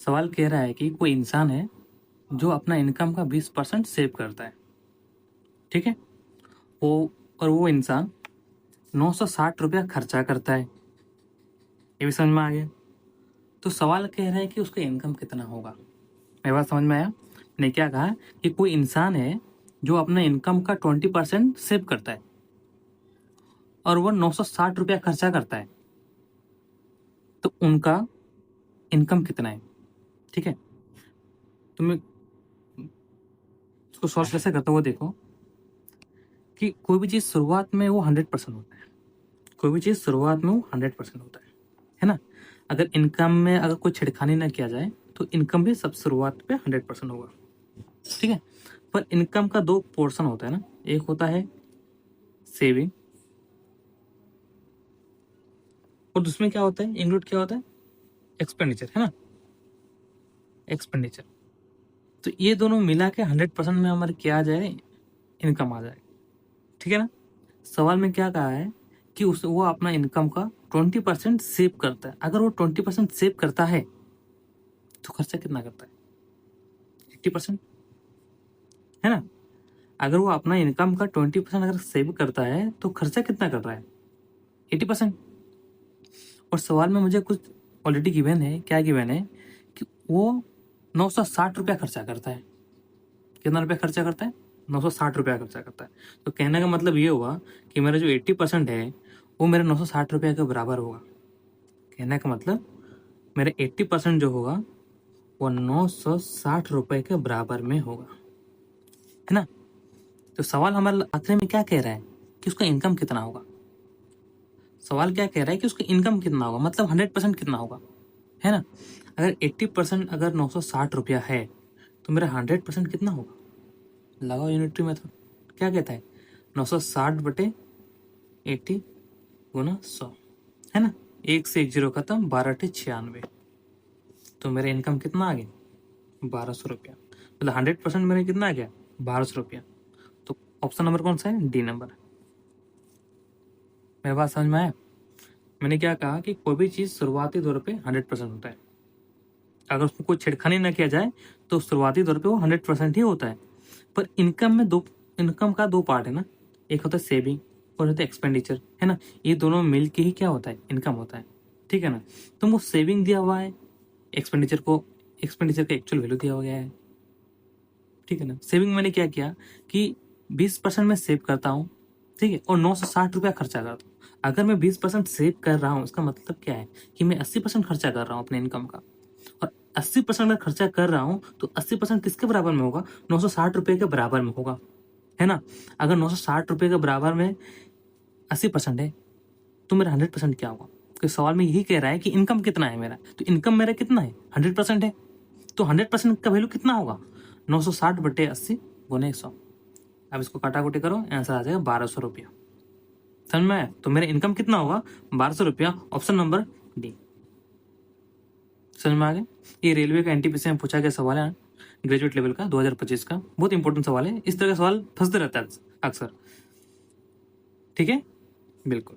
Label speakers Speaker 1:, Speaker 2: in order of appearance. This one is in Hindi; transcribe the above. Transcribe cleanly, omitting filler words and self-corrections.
Speaker 1: सवाल कह रहा है कि कोई इंसान है जो अपना इनकम का 20% सेव करता है, ठीक है। वो इंसान 960 रुपया खर्चा करता है। ये भी समझ में आ गया। तो सवाल कह रहा है कि उसका इनकम कितना होगा। मेरी बात समझ में आया? मैंने क्या कहा कि कोई इंसान है जो अपने इनकम का 20% सेव करता है और वो 960 रुपया खर्चा करता है, तो उनका इनकम कितना है, ठीक है। तो मैं इसको सॉल्व कैसे करता हूँ, वो देखो कि कोई भी चीज़ शुरुआत में वो 100% होता है। कोई भी चीज़ शुरुआत में वो 100% होता है ना। अगर इनकम में अगर कोई छिड़खानी ना किया जाए तो इनकम भी सब शुरुआत पे 100% होगा, ठीक है। पर इनकम का दो पोर्शन होता है ना, एक होता है सेविंग और दूसरे क्या होता है, इंक्लूड क्या होता है, एक्सपेंडिचर, है ना, एक्सपेंडिचर। तो ये दोनों मिला के 100% में हमारे क्या आ जाए, इनकम आ जाए, ठीक है ना। सवाल में क्या कहा है कि वो अपना इनकम का 20% सेव करता है। अगर वो 20% सेव करता है तो खर्चा कितना करता है, 80%, है ना। अगर वो अपना इनकम का 20% अगर सेव करता है तो खर्चा कितना कर रहा है, 80%। और सवाल में मुझे कुछ ऑलरेडी गिवन है, क्या गिवन है कि वो 960 रुपया खर्चा करता है। कितना रुपया खर्चा करता है, 960 रुपया खर्चा करता है। तो कहने का मतलब ये हुआ कि मेरा जो 80% है वो मेरे 960 रुपया के बराबर होगा। कहने का मतलब मेरे 80% जो होगा वो 960 रुपये के बराबर में होगा, है ना। तो सवाल हमारे आखिर में क्या कह रहा है कि उसका इनकम कितना होगा। सवाल क्या कह रहा है कि उसका इनकम कितना होगा, मतलब 100% कितना होगा, है ना। अगर 80% अगर 960 रुपया है तो मेरा 100% कितना होगा। लगाओ यूनिटरी मेथड, क्या कहता है, 960 बटे 80 गुना 100, है ना। एक से एक जीरो खत्म, 12×96। तो मेरा इनकम कितना आ गया, 1200 रुपया। मतलब 100% मेरा कितना आ गया, 1200 रुपया। तो ऑप्शन नंबर कौन सा है, डी नंबर। मेरे बात समझ में आया। मैंने क्या कहा कि कोई भी चीज़ शुरुआती दौर पे 100% होता है। अगर उसमें कोई छेड़खानी ना किया जाए तो शुरुआती दौर पे वो 100% ही होता है। पर इनकम का दो पार्ट है ना, एक होता है सेविंग और होता है एक्सपेंडिचर, है ना। ये दोनों मिल के ही क्या होता है, इनकम होता है, ठीक है ना। तो वो सेविंग दिया हुआ है, एक्सपेंडिचर का एक्चुअल वैल्यू दिया हुआ गया है, ठीक है ना। सेविंग मैंने क्या किया कि 20% में सेव करता हूँ, ठीक है, और 960 रुपया खर्चा करता हूँ। अगर मैं 20% सेव कर रहा हूँ इसका मतलब क्या है कि मैं 80% खर्चा कर रहा हूँ अपने इनकम का। और 80% में खर्चा कर रहा हूँ तो 80% किसके बराबर में होगा, 960 रुपये के बराबर में होगा, है ना। अगर 960 रुपये के बराबर में 80% है तो मेरा 100% क्या होगा। तो सवाल में यही कह रहा है कि इनकम कितना है मेरा, तो इनकम मेरा कितना है, 100% है। तो 100% का वैल्यू कितना होगा, 960 बटे 80 गुने 100। अब इसको काटाकुटी करो, आंसर आ जाएगा 1200 रुपया। समझ में आया। तो मेरा इनकम कितना होगा, 1200 रुपया, ऑप्शन नंबर डी। समझ में आ गया। ये रेलवे का एनटीपीसी में पूछा गया सवाल है, ग्रेजुएट लेवल का 2025 का, बहुत इंपॉर्टेंट सवाल है। इस तरह का सवाल फंसते रहता है अक्सर, ठीक है, बिल्कुल।